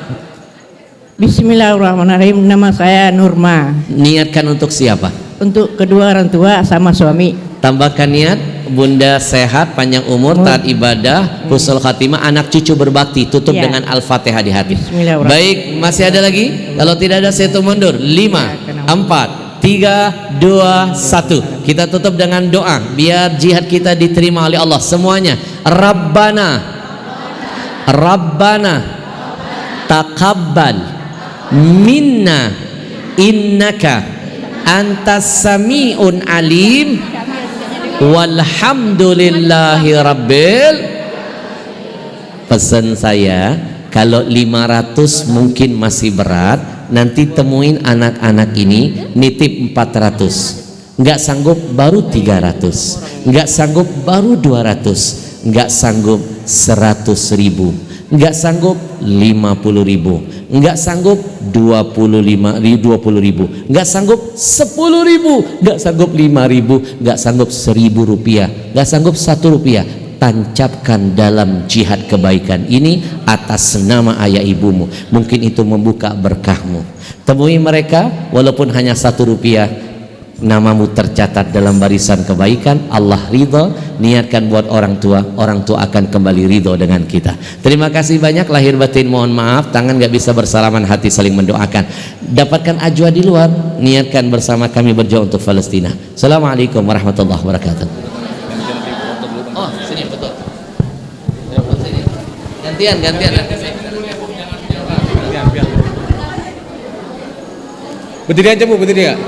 Bismillahirrahmanirrahim. Nama saya Nurma. Niatkan untuk siapa? Untuk kedua orang tua sama suami. Tambahkan niat. Bunda sehat, panjang umur, taat ibadah, husnul khatimah, anak cucu berbakti. Tutup dengan Al-Fatihah di hati. Baik, masih ada lagi? Kalau tidak ada saya hitung mundur. 5, 4, 3, 2, 1. Kita tutup dengan doa biar jihad kita diterima oleh Allah semuanya. Rabbana taqabbal minna innaka antas sami'un alim walhamdulillahi rabbil. Pesan saya, kalau 500 mungkin masih berat, nanti temuin anak-anak ini nitip 400. Nggak sanggup baru 300, nggak sanggup baru 200, nggak sanggup 100.000, nggak sanggup 50.000, nggak sanggup 20.000, nggak sanggup 10.000, nggak sanggup 5.000, nggak sanggup 1.000 rupiah, nggak sanggup 1 rupiah. Tancapkan dalam jihad kebaikan ini atas nama ayah ibumu, mungkin itu membuka berkahmu. Temui mereka walaupun hanya 1 rupiah, namamu tercatat dalam barisan kebaikan. Allah ridho. Niatkan buat orang tua akan kembali ridho dengan kita. Terima kasih banyak, lahir batin mohon maaf, tangan gak bisa bersalaman, hati saling mendoakan. Dapatkan ajwa di luar, niatkan bersama kami berjuang untuk Palestina. Assalamualaikum warahmatullahi wabarakatuh. Oh sini betul, gantian Berdiri aja Bu, berdiri ya.